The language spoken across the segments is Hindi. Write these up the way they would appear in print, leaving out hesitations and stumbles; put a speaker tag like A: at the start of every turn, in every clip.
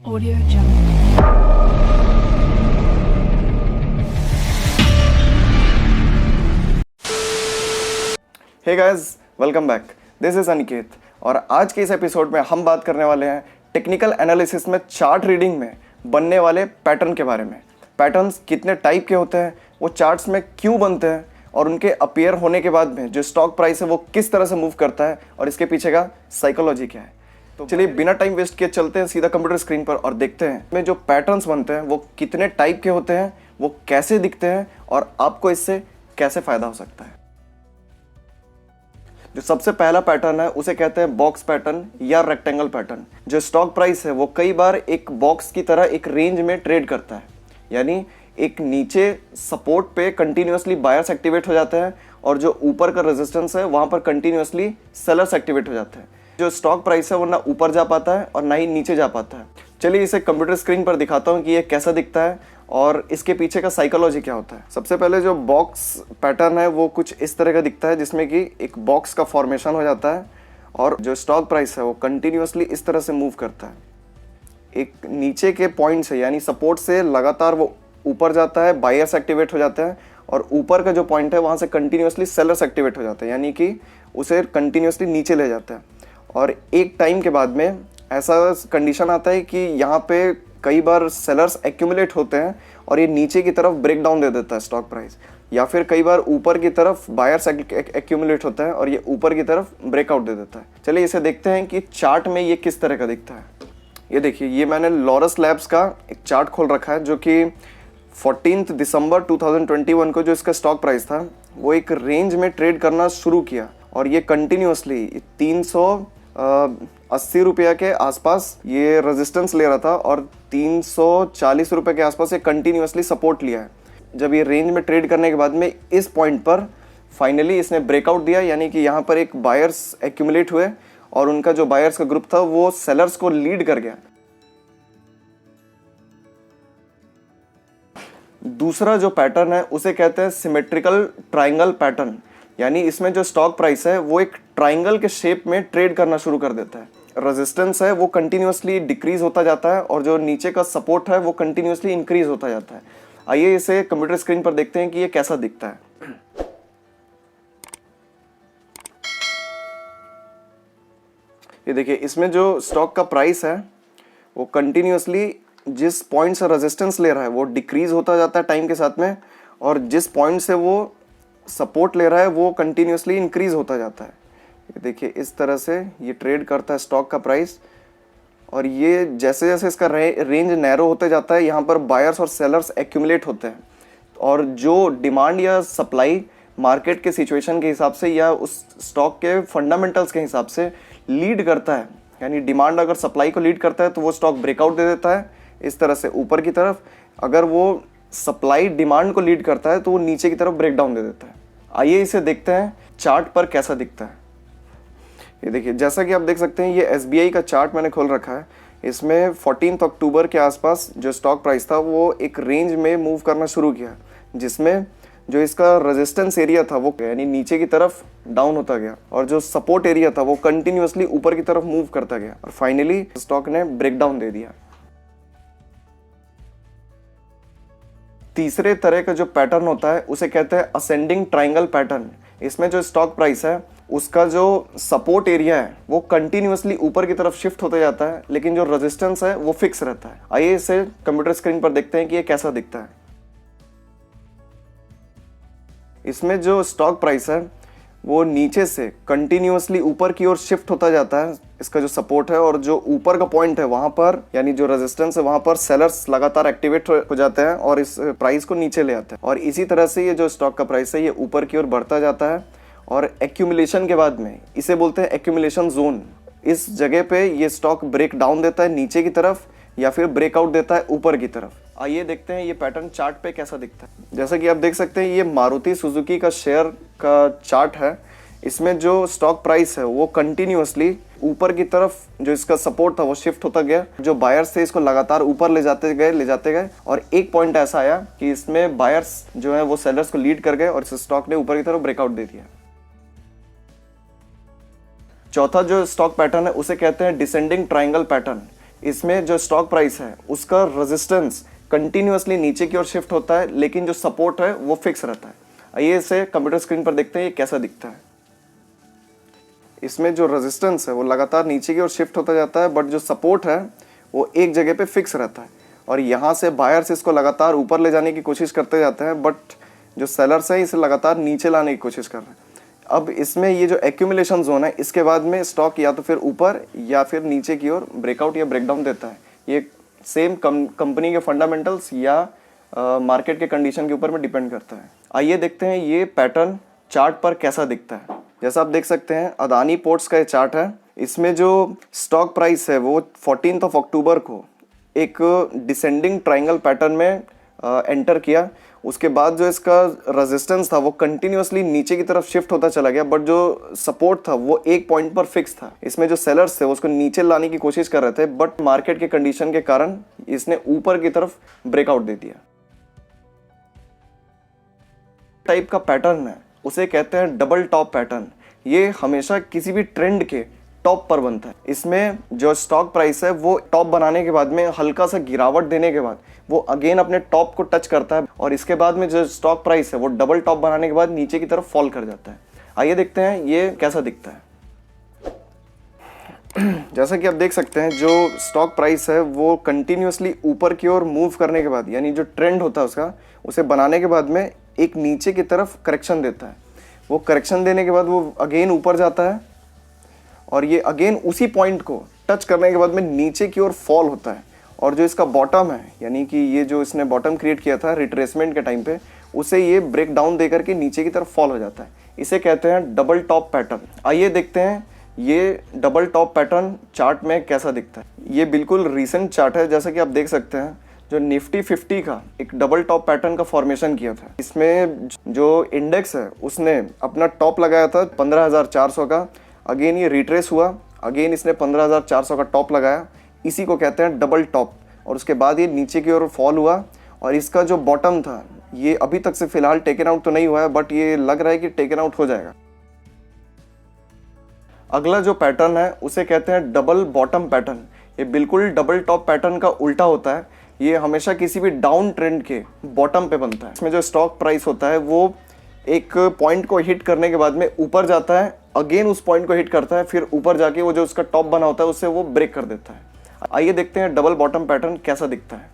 A: Audio Jungle.
B: Hey guys, welcome back. This is Aniket और आज के इस एपिसोड में हम बात करने वाले हैं टेक्निकल एनालिसिस में चार्ट रीडिंग में बनने वाले पैटर्न के बारे में। पैटर्न्स कितने टाइप के होते हैं, वो चार्ट्स में क्यों बनते हैं और उनके अपीयर होने के बाद में जो स्टॉक प्राइस है वो किस तरह से मूव करता है और इसके पीछे का साइकोलॉजी क्या है। तो चलिए बिना टाइम वेस्ट किए चलते हैं सीधा कंप्यूटर स्क्रीन पर और देखते हैं में जो पैटर्न्स बनते हैं वो कितने टाइप के होते हैं, वो कैसे दिखते हैं और आपको इससे कैसे फायदा हो सकता है। जो सबसे पहला पैटर्न है उसे कहते हैं बॉक्स पैटर्न या रेक्टेंगल पैटर्न। जो स्टॉक प्राइस है वो कई बार एक बॉक्स की तरह एक रेंज में ट्रेड करता है, यानी एक नीचे सपोर्ट पे कंटिन्यूअसली बायर्स एक्टिवेट हो जाते हैं और जो ऊपर का रेजिस्टेंस है वहां पर कंटिन्यूअसली सेलर्स एक्टिवेट हो जाते हैं। जो स्टॉक प्राइस है वो ना ऊपर जा पाता है और ना ही नीचे जा पाता है। चलिए इसे कंप्यूटर स्क्रीन पर दिखाता हूँ कि ये कैसा दिखता है और इसके पीछे का साइकोलॉजी क्या होता है। सबसे पहले जो बॉक्स पैटर्न है वो कुछ इस तरह का दिखता है, जिसमें कि एक बॉक्स का फॉर्मेशन हो जाता है और जो स्टॉक प्राइस है वो कंटिन्यूअसली इस तरह से मूव करता है। एक नीचे के पॉइंट से यानी सपोर्ट से लगातार वो ऊपर जाता है, बायर्स एक्टिवेट हो जाते हैं और ऊपर का जो पॉइंट है वहाँ से कंटिन्यूअसली सेलर्स एक्टिवेट हो जाते हैं, यानी कि उसे कंटिन्यूअसली नीचे ले जाता है। और एक टाइम के बाद में ऐसा कंडीशन आता है कि यहाँ पे कई बार सेलर्स एक्यूमुलेट होते हैं और ये नीचे की तरफ ब्रेक डाउन दे देता है स्टॉक प्राइस, या फिर कई बार ऊपर की तरफ बायर्स एक्यूमुलेट होता है और ये ऊपर की तरफ ब्रेकआउट दे देता है। चलिए इसे देखते हैं कि चार्ट में ये किस तरह का दिखता है। ये देखिए, ये मैंने लॉरस लैब्स का एक चार्ट खोल रखा है जो कि 14 दिसंबर 2021 को जो इसका स्टॉक प्राइस था वो एक रेंज में ट्रेड करना शुरू किया और ये कंटिन्यूअसली 380 रुपये के आसपास ये रेजिस्टेंस ले रहा था और 340 रुपये के आसपास ये कंटिन्यूअसली सपोर्ट लिया है। जब ये रेंज में ट्रेड करने के बाद में इस पॉइंट पर फाइनली इसने ब्रेकआउट दिया, यानी कि यहाँ पर एक बायर्स एक्यूमुलेट हुए और उनका जो बायर्स का ग्रुप था वो सेलर्स को लीड कर गया। दूसरा जो पैटर्न है उसे कहते हैं सिमेट्रिकल ट्राइंगल पैटर्न, यानी इसमें जो स्टॉक प्राइस है वो एक ट्राइंगल के शेप में ट्रेड करना शुरू कर देता है। रेजिस्टेंस है वो कंटिन्यूअसली डिक्रीज होता जाता है और जो नीचे का सपोर्ट है वो कंटिन्यूअसली इंक्रीज होता जाता है। आइए इसे कंप्यूटर स्क्रीन पर देखते हैं कि ये कैसा दिखता है। ये देखिए, इसमें जो स्टॉक का प्राइस है वो कंटिन्यूअसली जिस पॉइंट से रेजिस्टेंस ले रहा है वो डिक्रीज होता जाता है टाइम के साथ में, और जिस पॉइंट से वो सपोर्ट ले रहा है वो कंटिन्यूअसली इंक्रीज होता जाता है। ये देखिए, इस तरह से ये ट्रेड करता है स्टॉक का प्राइस और ये जैसे जैसे इसका रेंज नैरो होते जाता है यहाँ पर बायर्स और सेलर्स एक्यूमुलेट होते हैं और जो डिमांड या सप्लाई मार्केट के सिचुएशन के हिसाब से या उस स्टॉक के फंडामेंटल्स के हिसाब से लीड करता है, यानी डिमांड अगर सप्लाई को लीड करता है तो वो स्टॉक ब्रेकआउट दे देता है इस तरह से ऊपर की तरफ। अगर वो सप्लाई डिमांड को लीड करता है तो वो नीचे की तरफ ब्रेक डाउन दे देता है। आइए इसे देखते हैं चार्ट पर कैसा दिखता है। ये देखिए, जैसा कि आप देख सकते हैं ये SBI का चार्ट मैंने खोल रखा है। इसमें 14 अक्टूबर के आसपास जो स्टॉक प्राइस था वो एक रेंज में मूव करना शुरू किया, जिसमें जो इसका रेजिस्टेंस एरिया था वो यानी नीचे की तरफ डाउन होता गया और जो सपोर्ट एरिया था वो कंटिन्यूअसली ऊपर की तरफ मूव करता गया और फाइनली स्टॉक ने ब्रेक डाउन दे दिया। तीसरे तरह का जो पैटर्न होता है उसे कहते हैं असेंडिंग ट्राइंगल पैटर्न। इसमें जो स्टॉक प्राइस है उसका जो सपोर्ट एरिया है वो कंटिन्यूअसली ऊपर की तरफ शिफ्ट होते जाता है, लेकिन जो रेजिस्टेंस है वो फिक्स रहता है। आइए इसे कंप्यूटर स्क्रीन पर देखते हैं कि ये कैसा दिखता है। इसमें जो स्टॉक प्राइस है वो नीचे से कंटिन्यूअसली ऊपर की ओर शिफ्ट होता जाता है, इसका जो सपोर्ट है और जो ऊपर का पॉइंट है वहां पर यानी जो रेजिस्टेंस है वहां पर सेलर्स लगातार एक्टिवेट हो जाते हैं और इस प्राइस को नीचे ले आते हैं। और इसी तरह से ये जो स्टॉक का प्राइस है ये ऊपर की ओर बढ़ता जाता है और एक्यूमुलेशन के बाद में इसे बोलते हैं एक्यूमुलेशन जोन। इस जगह पे ये स्टॉक ब्रेक डाउन देता है नीचे की तरफ या फिर ब्रेकआउट देता है ऊपर की तरफ। आइए देखते हैं ये पैटर्न चार्ट पे कैसा दिखता है। जैसा कि आप देख सकते हैं ये मारुति सुजुकी का शेयर का चार्ट है। इसमें जो स्टॉक प्राइस है वो कंटिन्यूअसली ऊपर की तरफ जो इसका सपोर्ट था वो शिफ्ट होता गया। जो बायर्स थे इसको लगातार ऊपर ले जाते गए और एक पॉइंट ऐसा आया कि इसमें बायर्स जो है वो सेलर्स को लीड कर गए और इस स्टॉक ने ऊपर की तरफ ब्रेकआउट दे दिया। चौथा जो स्टॉक पैटर्न है उसे कहते हैं डिसेंडिंग ट्राइंगल पैटर्न। इसमें जो स्टॉक प्राइस है उसका रेजिस्टेंस कंटिन्यूअसली नीचे की ओर शिफ्ट होता है, लेकिन जो सपोर्ट है वो फिक्स रहता है। आइए इसे कंप्यूटर स्क्रीन पर देखते हैं ये कैसा दिखता है। इसमें जो रेजिस्टेंस है वो लगातार नीचे की ओर शिफ्ट होता जाता है, बट जो सपोर्ट है वो एक जगह पे फिक्स रहता है। और यहाँ से बायर्स इसको लगातार ऊपर ले जाने की कोशिश करते जाते हैं, बट जो सेलर्स हैं इसे लगातार नीचे लाने की कोशिश कर रहे हैं। अब इसमें ये जो एक्यूमुलेशन जोन है, इसके बाद में स्टॉक या तो फिर ऊपर या फिर नीचे की ओर ब्रेकआउट या ब्रेकडाउन देता है। ये सेम कंपनी के फंडामेंटल्स या मार्केट के कंडीशन के ऊपर में डिपेंड करता है। आइए देखते हैं ये पैटर्न चार्ट पर कैसा दिखता है। जैसा आप देख सकते हैं अदानी पोर्ट्स का ये चार्ट है। इसमें जो स्टॉक प्राइस है वो 14 अक्टूबर को एक डिसेंडिंग ट्रायंगल पैटर्न में एंटर किया। उसके बाद जो इसका रेजिस्टेंस था वो कंटिन्यूअसली नीचे की तरफ शिफ्ट होता चला गया, बट जो सपोर्ट था वो एक पॉइंट पर फिक्स था। इसमें जो सेलर्स थे वो उसको नीचे लाने की कोशिश कर रहे थे, बट मार्केट के कंडीशन के कारण इसने ऊपर की तरफ ब्रेकआउट दे दिया। टाइप का पैटर्न है उसे कहते हैं डबल टॉप पैटर्न। ये हमेशा किसी भी ट्रेंड के टॉप पर बनता है। इसमें जो स्टॉक प्राइस है वो टॉप बनाने के बाद में हल्का सा गिरावट देने के बाद वो अगेन अपने टॉप को टच करता है, और इसके बाद में जो स्टॉक प्राइस है वो डबल टॉप बनाने के बाद नीचे की तरफ फॉल कर जाता है। आइए देखते हैं ये कैसा दिखता है। जैसा कि आप देख सकते हैं जो स्टॉक प्राइस है वो कंटिन्यूअसली ऊपर की ओर मूव करने के बाद, यानी जो ट्रेंड होता है उसका, उसे बनाने के बाद में एक नीचे की तरफ करेक्शन देता है। वो करेक्शन देने के बाद वो अगेन ऊपर जाता है, और ये अगेन उसी पॉइंट को टच करने के बाद में नीचे की ओर फॉल होता है। और जो इसका बॉटम है, यानी कि ये जो इसने बॉटम क्रिएट किया था रिट्रेसमेंट के टाइम पे, उसे ये ब्रेक डाउन दे करके नीचे की तरफ फॉल हो जाता है। इसे कहते हैं डबल टॉप पैटर्न। आइए देखते हैं ये डबल टॉप पैटर्न चार्ट में कैसा दिखता है। ये बिल्कुल रिसेंट चार्ट है। जैसा कि आप देख सकते हैं जो निफ्टी 50 का एक डबल टॉप पैटर्न का फॉर्मेशन किया था। इसमें जो इंडेक्स है उसने अपना टॉप लगाया था 15,400 का, अगेन ये रिट्रेस हुआ, अगेन इसने 15,400 का टॉप लगाया, इसी को कहते हैं डबल टॉप। और उसके बाद ये नीचे की ओर फॉल हुआ, और इसका जो बॉटम था ये अभी तक से फिलहाल टेकन आउट तो नहीं हुआ है, बट ये लग रहा है कि टेकन आउट हो जाएगा। अगला जो पैटर्न है उसे कहते हैं डबल बॉटम पैटर्न। ये बिल्कुल डबल टॉप पैटर्न का उल्टा होता है। ये हमेशा किसी भी डाउन ट्रेंड के बॉटम पे बनता है। इसमें जो स्टॉक प्राइस होता है वो एक पॉइंट को हिट करने के बाद में ऊपर जाता है, अगेन उस पॉइंट को हिट करता है, फिर ऊपर जाके वो जो उसका टॉप बना होता है उससे वो ब्रेक कर देता है। आइए देखते हैं डबल बॉटम पैटर्न कैसा दिखता है।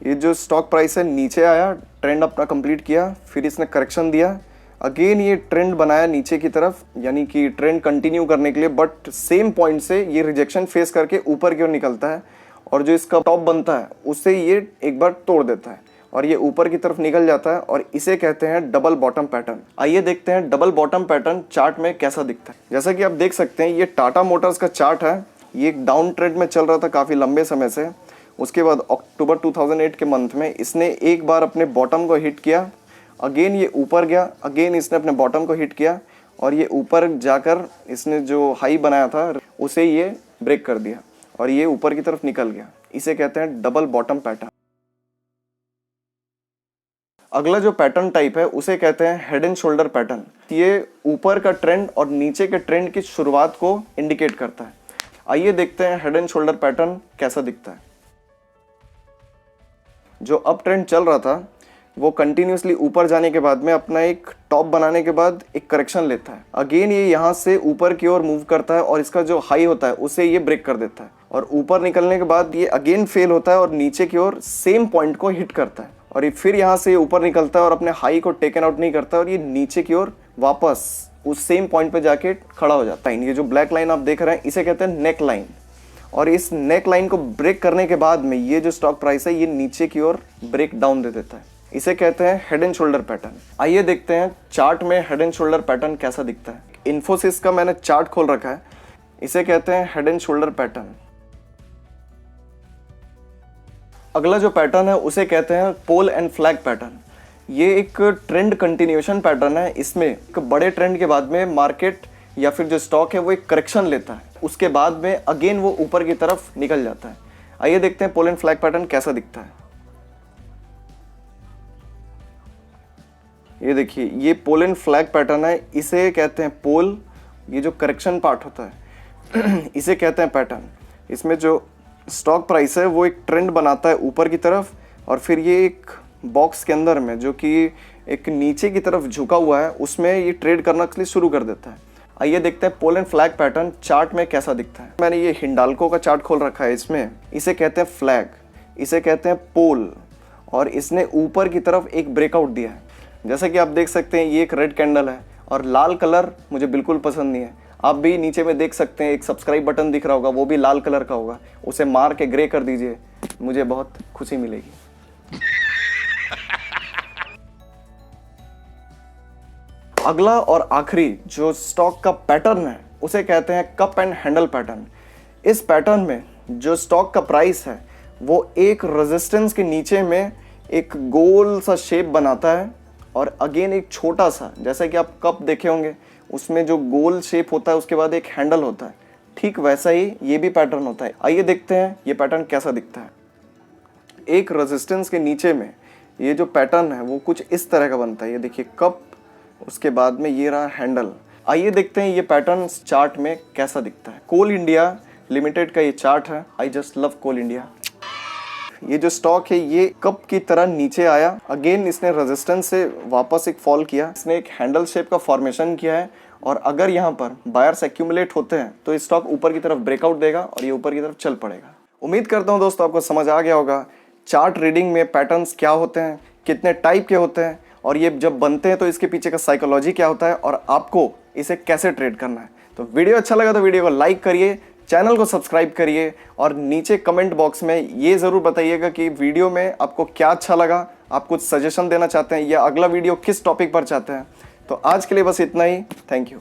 B: ये जो स्टॉक प्राइस है नीचे आया, ट्रेंड अपना कंप्लीट किया, फिर इसने करेक्शन दिया, अगेन ये ट्रेंड बनाया नीचे की तरफ, यानी कि ट्रेंड कंटिन्यू करने के लिए, बट सेम पॉइंट से ये रिजेक्शन फेस करके ऊपर की ओर निकलता है, और जो इसका टॉप बनता है उससे ये एक बार तोड़ देता है और ये ऊपर की तरफ निकल जाता है, और इसे कहते हैं डबल बॉटम पैटर्न। आइए देखते हैं डबल बॉटम पैटर्न चार्ट में कैसा दिखता है। जैसा कि आप देख सकते हैं ये टाटा मोटर्स का चार्ट है। ये एक डाउन ट्रेंड में चल रहा था काफ़ी लंबे समय से। उसके बाद अक्टूबर 2008 के मंथ में इसने एक बार अपने बॉटम को हिट किया, अगेन ये ऊपर गया, अगेन इसने अपने बॉटम को हिट किया, और ये ऊपर जाकर इसने जो हाई बनाया था उसे ये ब्रेक कर दिया, और ये ऊपर की तरफ निकल गया। इसे कहते हैं डबल बॉटम पैटर्न। अगला जो पैटर्न टाइप है उसे कहते हैं हेड एंड शोल्डर पैटर्न। ये ऊपर का ट्रेंड और नीचे के ट्रेंड की शुरुआत को इंडिकेट करता है। आइए देखते हैं हेड एंड शोल्डर पैटर्न कैसा दिखता है। जो अप ट्रेंड चल रहा था वो कंटिन्यूसली ऊपर जाने के बाद में अपना एक टॉप बनाने के बाद एक करेक्शन लेता है, अगेन ये यहाँ से ऊपर की ओर मूव करता है, और इसका जो हाई होता है उसे ये ब्रेक कर देता है, और ऊपर निकलने के बाद ये अगेन फेल होता है और नीचे की ओर सेम पॉइंट को हिट करता है, और ये फिर यहाँ से ऊपर निकलता है और अपने हाई को टेकन आउट नहीं करता, और ये नीचे की ओर वापस उस सेम पॉइंट पे जाके खड़ा हो जाता है। ये जो ब्लैक लाइन आप देख रहे हैं इसे कहते हैं नेक लाइन, और इस नेक लाइन को ब्रेक करने के बाद में ये जो स्टॉक प्राइस है ये नीचे की ओर ब्रेक डाउन दे देता है। इसे कहते हैं हेड एंड शोल्डर पैटर्न। आइए देखते हैं चार्ट में हेड एंड शोल्डर पैटर्न कैसा दिखता है। इन्फोसिस का मैंने चार्ट खोल रखा है। इसे कहते हैं हेड एंड शोल्डर पैटर्न। अगला जो पैटर्न है उसे कहते हैं पोल एंड फ्लैग पैटर्न। ये एक ट्रेंड कंटिन्यूएशन पैटर्न है। इसमें एक बड़े ट्रेंड के बाद में मार्केट या फिर जो स्टॉक है वो एक करेक्शन लेता है, उसके बाद में अगेन वो ऊपर की तरफ निकल जाता है। आइए देखते हैं पोल एंड फ्लैग पैटर्न कैसा दिखता है। ये देखिए ये पोल एंड फ्लैग पैटर्न है। इसे कहते हैं पोल, ये जो करेक्शन पार्ट होता है इसे कहते हैं पैटर्न। इसमें जो स्टॉक प्राइस है वो एक ट्रेंड बनाता है ऊपर की तरफ, और फिर ये एक बॉक्स के अंदर में जो कि एक नीचे की तरफ झुका हुआ है उसमें ये ट्रेड करना के लिए शुरू कर देता है। आइए देखते हैं pole and flag pattern chart में कैसा दिखता है। मैंने ये हिंडाल्को का चार्ट खोल रखा है, इसमें इसे कहते हैं फ्लैग, इसे कहते हैं पोल, और इसने ऊपर की तरफ एक ब्रेकआउट दिया है। जैसा कि आप देख सकते हैं ये एक रेड कैंडल है और लाल कलर मुझे बिल्कुल पसंद नहीं है। आप भी नीचे में देख सकते हैं एक सब्सक्राइब बटन दिख रहा होगा, वो भी लाल कलर का होगा, उसे मार के ग्रे कर दीजिए, मुझे बहुत खुशी मिलेगी। अगला और आखिरी जो स्टॉक का पैटर्न है उसे कहते हैं कप एंड हैंडल पैटर्न। इस पैटर्न में जो स्टॉक का प्राइस है वो एक रेजिस्टेंस के नीचे में एक गोल सा शेप बनाता है, और अगेन एक छोटा सा, जैसा कि आप कप देखे होंगे उसमें जो गोल शेप होता है उसके बाद एक हैंडल होता है, ठीक वैसा ही ये भी पैटर्न होता है। आइए देखते हैं ये पैटर्न कैसा दिखता है। एक रेजिस्टेंस के नीचे में ये जो पैटर्न है वो कुछ इस तरह का बनता है। ये देखिए कप, उसके बाद में ये रहा हैंडल। आइए देखते हैं ये पैटर्न चार्ट में कैसा दिखता है। कोल इंडिया लिमिटेड का ये चार्ट है। I just love Coal India. ये जो स्टॉक है ये कप की तरह नीचे आया, अगेन इसने रेजिस्टेंस से वापस एक फॉल किया, इसने एक हैंडल शेप का फॉर्मेशन किया है, और अगर यहाँ पर बायर्स एक्यूमुलेट होते हैं तो ये स्टॉक ऊपर की तरफ ब्रेकआउट देगा और ये ऊपर की तरफ चल पड़ेगा। उम्मीद करता हूँ दोस्तों आपको समझ आ गया होगा चार्ट रीडिंग में पैटर्न्स क्या होते हैं, कितने टाइप के होते हैं, और ये जब बनते हैं तो इसके पीछे का साइकोलॉजी क्या होता है, और आपको इसे कैसे ट्रेड करना है। तो वीडियो अच्छा लगा तो वीडियो को लाइक करिए, चैनल को सब्सक्राइब करिए, और नीचे कमेंट बॉक्स में ये ज़रूर बताइएगा कि वीडियो में आपको क्या अच्छा लगा, आप कुछ सजेशन देना चाहते हैं या अगला वीडियो किस टॉपिक पर चाहते हैं। तो आज के लिए बस इतना ही। Thank you.